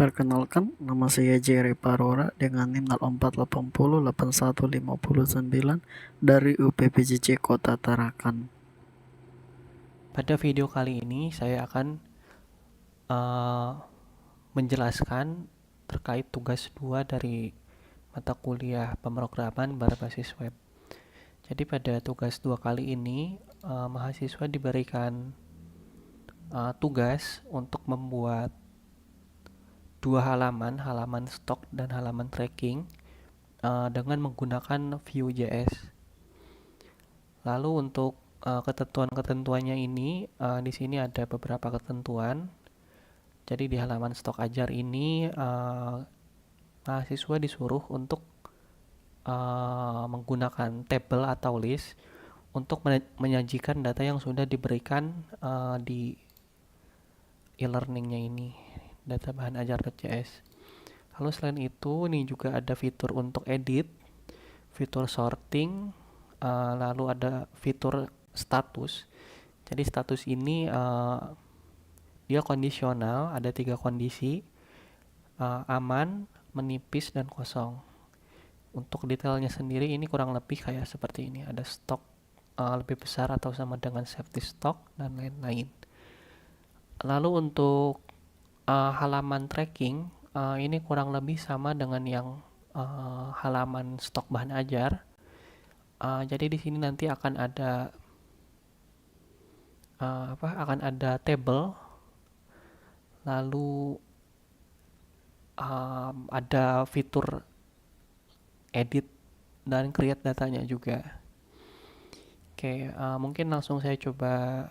Perkenalkan, nama saya Jerry Parora dengan NIM 04808159 dari UPPJC Kota Tarakan. Pada video kali ini saya akan menjelaskan terkait tugas 2 dari mata kuliah pemrograman berbasis web. Jadi pada tugas 2 kali ini mahasiswa diberikan tugas untuk membuat dua halaman stok dan halaman tracking dengan menggunakan Vue.js. Lalu untuk ketentuan-ketentuannya ini di sini ada beberapa ketentuan. Jadi di halaman stok ajar ini mahasiswa disuruh untuk menggunakan tabel atau list untuk menyajikan data yang sudah diberikan di e-learningnya ini, data bahan ajar.js. Lalu selain itu, ini juga ada fitur untuk edit, fitur sorting, lalu ada fitur status. Jadi status ini dia kondisional, ada 3 kondisi, aman, menipis, dan kosong. Untuk detailnya sendiri ini kurang lebih kayak seperti ini, ada stok lebih besar atau sama dengan safety stock dan lain-lain. Lalu untuk halaman tracking ini kurang lebih sama dengan yang halaman stok bahan ajar. Jadi di sini nanti akan ada table, lalu ada fitur edit dan create datanya juga. Oke, mungkin langsung saya coba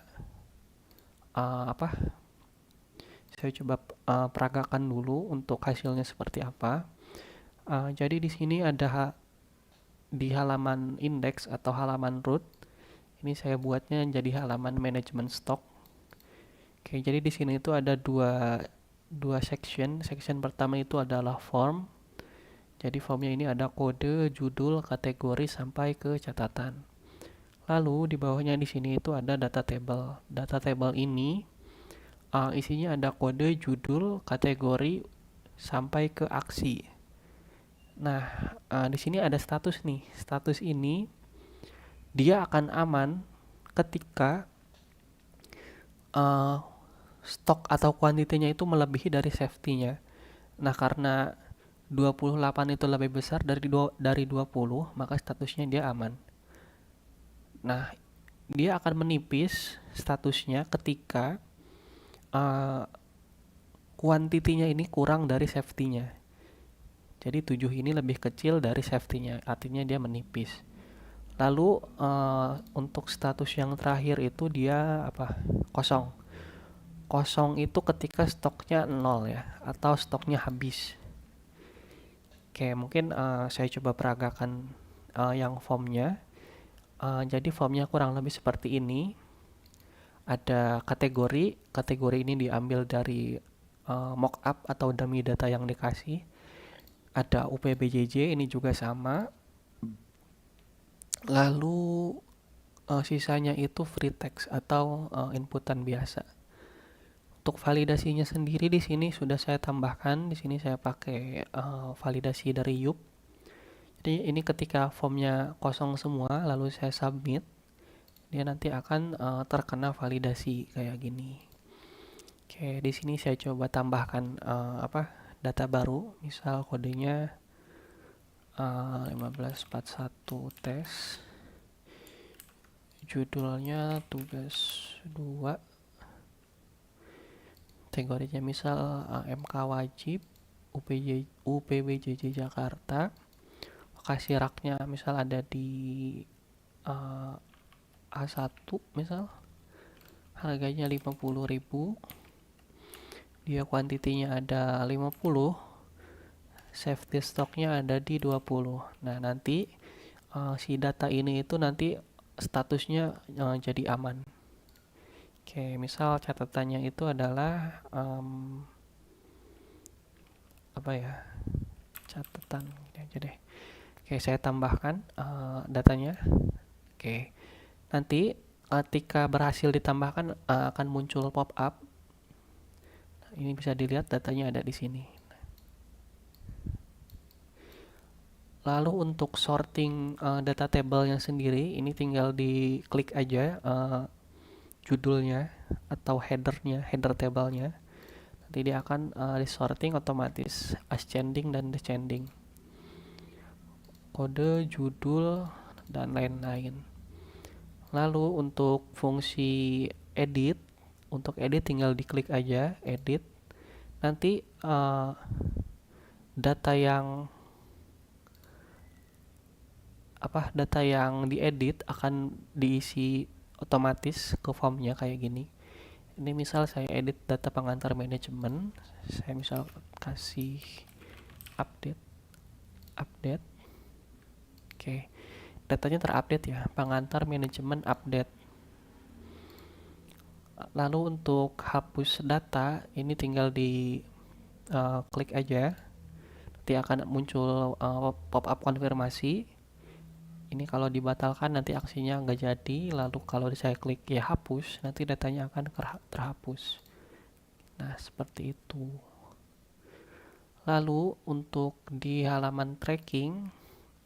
peragakan dulu untuk hasilnya seperti apa. Jadi di sini ada di halaman index atau halaman root. Ini saya buatnya jadi halaman manajemen stok. Oke, jadi di sini itu ada dua section. Section pertama itu adalah form. Jadi formnya ini ada kode, judul, kategori sampai ke catatan. Lalu di bawahnya di sini itu ada data table. Data table ini isinya ada kode, judul, kategori sampai ke aksi. Nah, di sini ada status nih. Status ini dia akan aman ketika stok atau kuantitinya itu melebihi dari safety-nya. Nah, karena 28 itu lebih besar dari 20, maka statusnya dia aman. Nah, dia akan menipis statusnya ketika kuantitinya ini kurang dari safety-nya. Jadi 7 ini lebih kecil dari safety-nya, artinya dia menipis. Lalu untuk status yang terakhir itu dia kosong. Kosong itu ketika stoknya 0 ya, atau stoknya habis. Oke, mungkin saya coba peragakan yang formnya. Jadi formnya kurang lebih seperti ini. Ada kategori ini diambil dari mockup atau dummy data yang dikasih. Ada UPBJJ, ini juga sama. Lalu sisanya itu free text atau inputan biasa. Untuk validasinya sendiri di sini sudah saya tambahkan. Di sini saya pakai validasi dari Yup. Jadi ini ketika formnya kosong semua, lalu saya submit, dia nanti akan terkena validasi kayak gini. Oke, di sini saya coba tambahkan data baru, misal kodenya 1541 tes, judulnya tugas 2, kategorinya misal MK wajib, UPBJJ Jakarta, lokasi raknya misal ada di A1 misal, harganya 50.000, dia kuantitinya ada 50, safety stocknya ada di 20. Nah, nanti si data ini itu nanti statusnya jadi aman. Oke, misal catatannya itu adalah catatan aja deh. Oke, saya tambahkan datanya. Oke, nanti ketika berhasil ditambahkan akan muncul pop up. Nah, ini bisa dilihat datanya ada di sini. Lalu untuk sorting data table-nya sendiri, ini tinggal diklik aja judulnya atau header table-nya. Nanti dia akan disorting otomatis ascending dan descending. Kode, judul, dan lain-lain. Lalu untuk fungsi edit, untuk edit tinggal diklik aja edit. Nanti data yang diedit akan diisi otomatis ke formnya kayak gini. Ini misal saya edit data pengantar manajemen, saya misal kasih update. Oke, datanya terupdate ya, pengantar manajemen update. Lalu untuk hapus data, ini tinggal di klik aja, nanti akan muncul pop-up konfirmasi. Ini kalau dibatalkan nanti aksinya nggak jadi, lalu kalau saya klik ya hapus, nanti datanya akan terhapus. Nah, seperti itu. Lalu untuk di halaman tracking,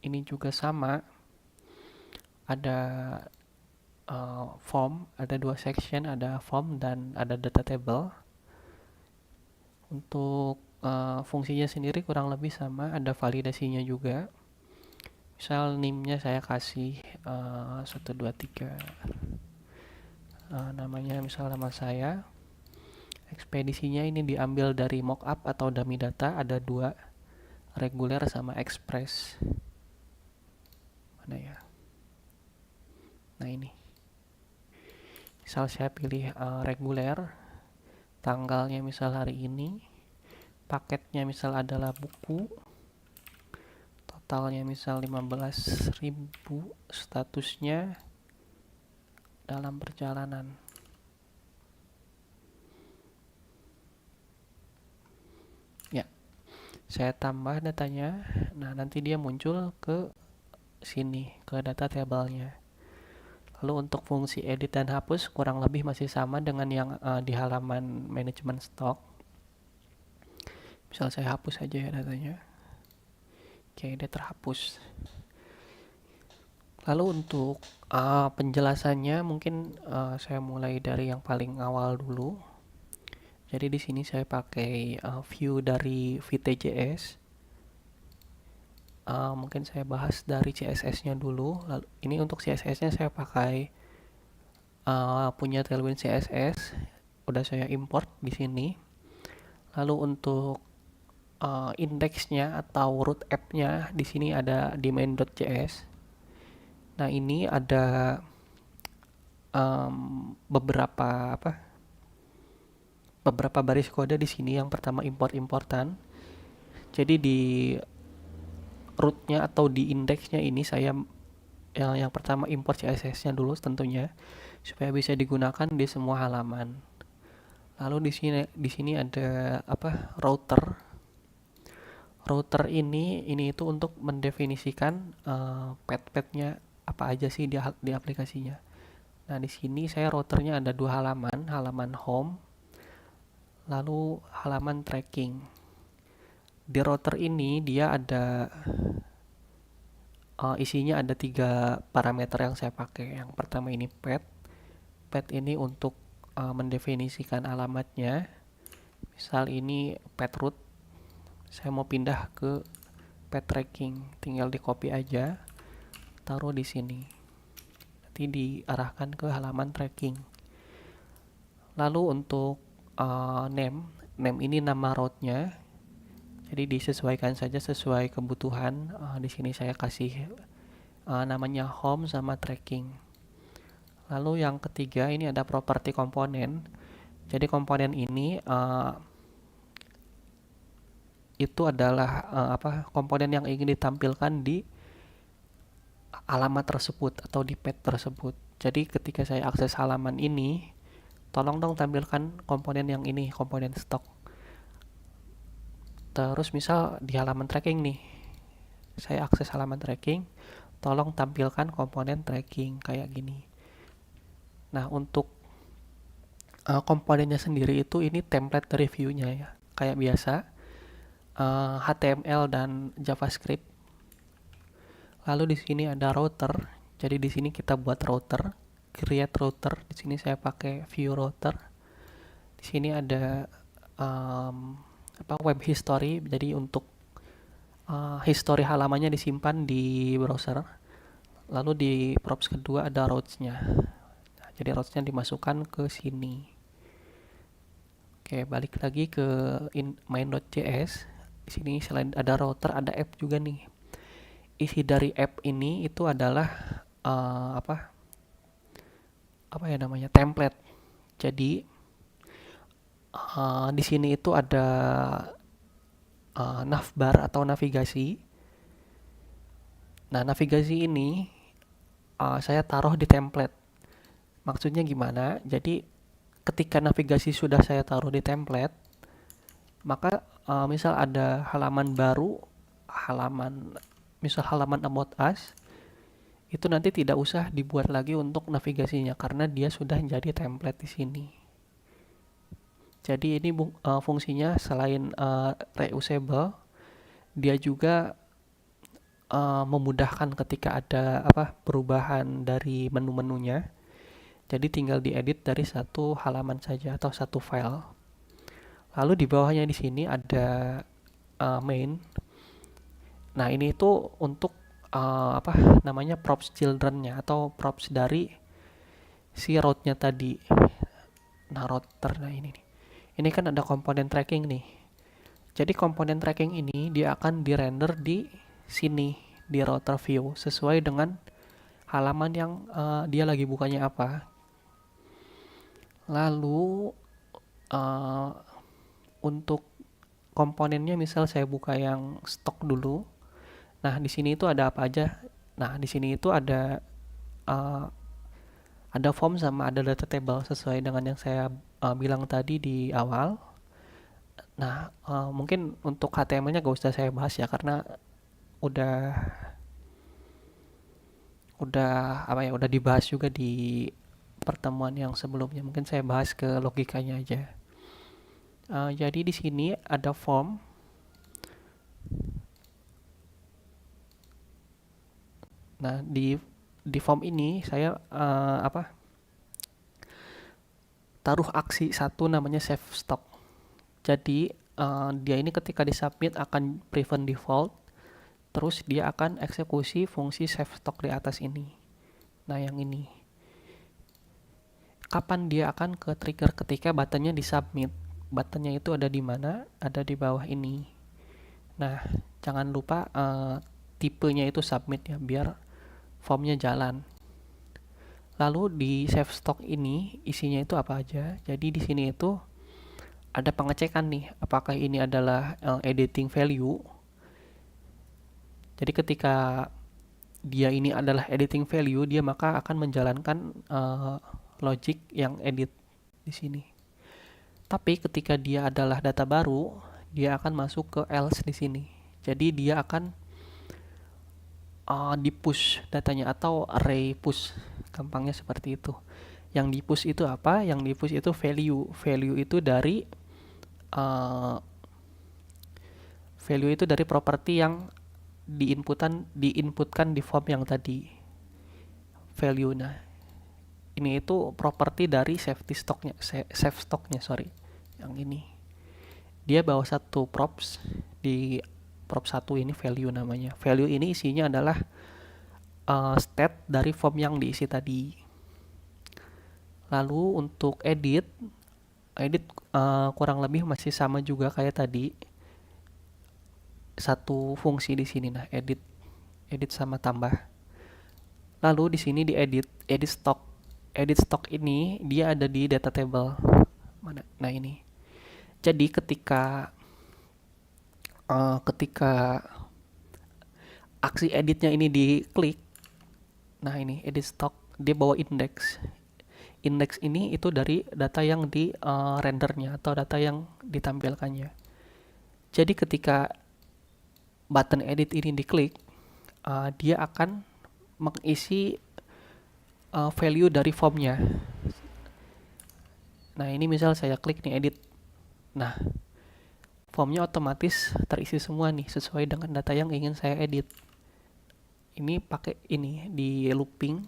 ini juga sama. Ada form, ada 2 section, ada form dan ada data table. Untuk fungsinya sendiri kurang lebih sama, ada validasinya juga. Misal name-nya saya kasih 123, namanya misal nama saya. Ekspedisinya ini diambil dari mockup atau dummy data, ada 2, reguler sama express. Mana ya? Nah ini. Misal saya pilih reguler, tanggalnya misal hari ini, paketnya misal adalah buku, totalnya misal 15.000, statusnya dalam perjalanan. Ya, saya tambah datanya. Nah, nanti dia muncul ke sini, ke data table-nya. Lalu untuk fungsi edit dan hapus kurang lebih masih sama dengan yang di halaman manajemen stok. Misal saya hapus aja ya datanya. Oke, dia terhapus. Lalu untuk penjelasannya mungkin saya mulai dari yang paling awal dulu. Jadi di sini saya pakai view dari Vite.js. Mungkin saya bahas dari CSS-nya dulu. Lalu ini untuk CSS-nya saya pakai punya Tailwind CSS. Udah saya import di sini. Lalu untuk indeksnya atau root app-nya di sini ada di main.js. Nah, ini ada beberapa baris kode di sini. Yang pertama importan. Jadi di rootnya atau di indeksnya ini saya yang pertama import CSS-nya dulu tentunya supaya bisa digunakan di semua halaman. Lalu di sini ada router. Router ini itu untuk mendefinisikan path-nya apa aja sih di aplikasinya. Nah, di sini saya routernya ada 2 halaman, halaman home, lalu halaman tracking. Di router ini dia ada isinya ada 3 parameter yang saya pakai. Yang pertama ini path. Path ini untuk mendefinisikan alamatnya. Misal ini path root. Saya mau pindah ke path tracking, tinggal di copy aja, taruh di sini. Nanti diarahkan ke halaman tracking. Lalu untuk name ini nama route-nya. Jadi disesuaikan saja sesuai kebutuhan. Di sini saya kasih namanya home sama tracking. Lalu yang ketiga ini ada properti komponen. Jadi komponen ini itu adalah komponen yang ingin ditampilkan di alamat tersebut atau di path tersebut. Jadi ketika saya akses halaman ini, tolong dong tampilkan komponen yang ini, komponen stok. Terus misal di halaman tracking nih, saya akses halaman tracking, tolong tampilkan komponen tracking kayak gini. Nah, untuk komponennya sendiri itu ini template dari view-nya ya, kayak biasa. HTML dan JavaScript. Lalu di sini ada router. Jadi di sini kita buat router, create router. Di sini saya pakai view router. Di sini ada web history. Jadi untuk history halamannya disimpan di browser. Lalu di props kedua ada routes-nya. Nah, jadi routes-nya dimasukkan ke sini. Oke, balik lagi ke main.js. Di sini selain ada router, ada app juga nih. Isi dari app ini itu adalah template. Jadi di sini itu ada navbar atau navigasi. Nah, navigasi ini saya taruh di template. Maksudnya gimana? Jadi ketika navigasi sudah saya taruh di template, maka misal ada halaman baru, misal halaman about us, itu nanti tidak usah dibuat lagi untuk navigasinya karena dia sudah jadi template di sini. Jadi ini fungsinya selain reusable, dia juga memudahkan ketika ada perubahan dari menu-menunya. Jadi tinggal diedit dari satu halaman saja atau satu file. Lalu di bawahnya di sini ada main. Nah, ini itu untuk props children-nya atau props dari si route-nya tadi. Nah, router, nah ini nih. Ini kan ada komponen tracking nih. Jadi komponen tracking ini dia akan dirender di sini di router view sesuai dengan halaman yang dia lagi bukanya apa. Lalu untuk komponennya misal saya buka yang stok dulu. Nah, di sini itu ada apa aja? Nah, di sini itu ada form sama ada data table sesuai dengan yang saya bilang tadi di awal. Nah, mungkin untuk HTML-nya gak usah saya bahas ya karena udah dibahas juga di pertemuan yang sebelumnya. Mungkin saya bahas ke logikanya aja. Jadi di sini ada form. Nah, di form ini saya taruh aksi satu namanya save stock. Jadi dia ini ketika disubmit akan prevent default, terus dia akan eksekusi fungsi save stock di atas ini. Nah, yang ini. Kapan dia akan ke trigger? Ketika buttonnya disubmit. Buttonnya itu ada di mana? Ada di bawah ini. Nah, jangan lupa tipenya itu submit ya, biar formnya jalan. Lalu di save stock ini isinya itu apa aja? Jadi di sini itu ada pengecekan nih, apakah ini adalah editing value. Jadi ketika dia ini adalah editing value, dia maka akan menjalankan logic yang edit di sini. Tapi ketika dia adalah data baru, dia akan masuk ke else di sini. Jadi dia akan di-push datanya atau array push, gampangnya seperti itu. Yang di-push itu apa? Yang di-push itu value. Value itu dari properti yang diinputkan di form yang tadi. Value. Nah, ini itu properti dari save stocknya, yang ini. Dia bawa satu props, di prop 1 ini value namanya. Value ini isinya adalah state dari form yang diisi tadi. Lalu untuk edit kurang lebih masih sama juga kayak tadi. Satu fungsi di sini, nah edit sama tambah. Lalu di sini di edit stock ini dia ada di data table mana? Nah, ini. Jadi ketika aksi editnya ini diklik, nah ini edit stock, dia bawa index. Index ini itu dari data yang di rendernya atau data yang ditampilkannya. Jadi ketika button edit ini diklik, dia akan mengisi value dari formnya. Nah, ini misal saya klik nih edit. Nah, formnya otomatis terisi semua nih sesuai dengan data yang ingin saya edit. ini pakai ini di looping,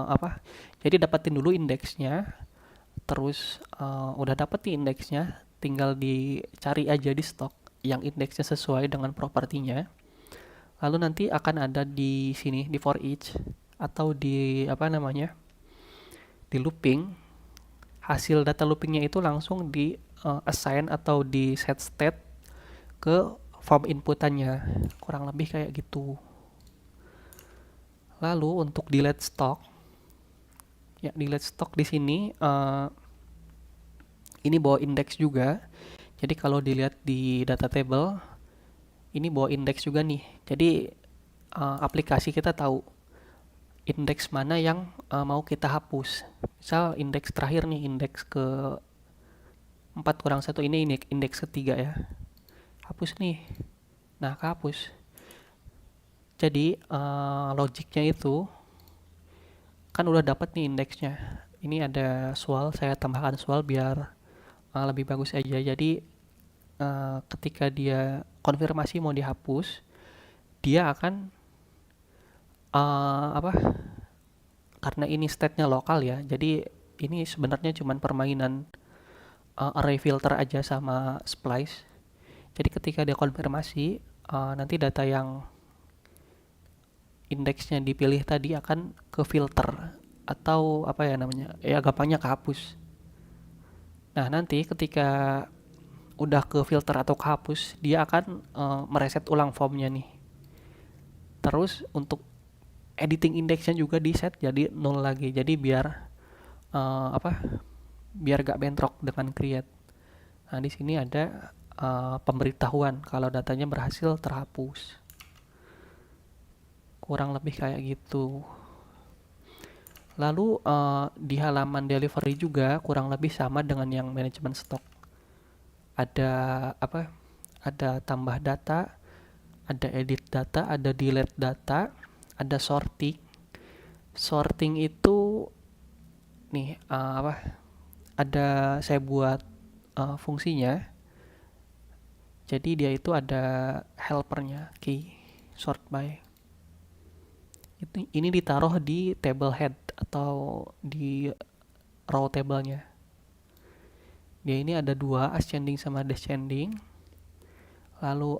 apa, jadi dapetin dulu indeksnya, terus udah dapet nih indeksnya, tinggal dicari aja di stok yang indeksnya sesuai dengan propertinya. Lalu nanti akan ada di sini di for each atau di apa namanya, di looping, hasil data loopingnya itu langsung di assign atau di set state ke form inputannya, kurang lebih kayak gitu. Lalu untuk delete stock, ya delete stock di sini ini bawa indeks juga. Jadi kalau dilihat di data table, ini bawa indeks juga nih. Jadi aplikasi kita tahu indeks mana yang mau kita hapus. Misal indeks terakhir nih, indeks ke 4 kurang 1, ini indeks ketiga ya. Hapus nih. Nah, kehapus. Jadi logiknya itu kan udah dapat nih indeksnya. Ini ada soal, saya tambahkan soal biar lebih bagus aja. Jadi ketika dia konfirmasi mau dihapus, dia akan apa? Karena ini state-nya lokal ya. Jadi ini sebenarnya cuma permainan array filter aja sama splice. Jadi ketika dia konfirmasi, nanti data yang indeksnya dipilih tadi akan ke filter atau apa ya namanya, ya gampangnya kehapus. Nah nanti ketika udah ke filter atau kehapus, dia akan mereset ulang formnya nih. Terus untuk editing indeksnya juga di set jadi 0 lagi. Jadi biar apa? Biar gak bentrok dengan create. Nah di sini ada pemberitahuan kalau datanya berhasil terhapus. Kurang lebih kayak gitu. Lalu di halaman delivery juga kurang lebih sama dengan yang manajemen stok. Ada apa? Ada tambah data, ada edit data, ada delete data, ada sorting. Sorting itu nih apa? Ada saya buat fungsinya. Jadi dia itu ada helpernya, key sort by. Ini ditaruh di table head atau di row tablenya. Dia ini ada dua, ascending sama descending. Lalu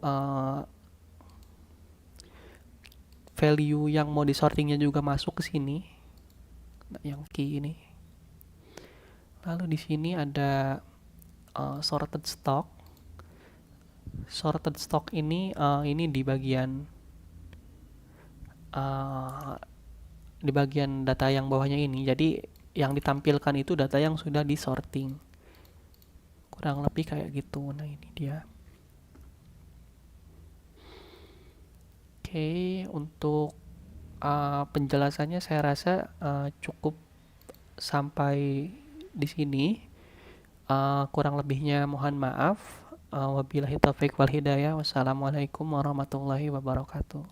value yang mau disortingnya juga masuk ke sini, yang key ini. Lalu di sini ada sorted stock. Sorted stock ini di bagian data yang bawahnya ini. Jadi yang ditampilkan itu data yang sudah disorting. Kurang lebih kayak gitu. Nah ini dia. Oke, untuk penjelasannya saya rasa cukup sampai di sini. Kurang lebihnya mohon maaf. Wabillahi taufiq wal hidayah. Wassalamualaikum warahmatullahi wabarakatuh.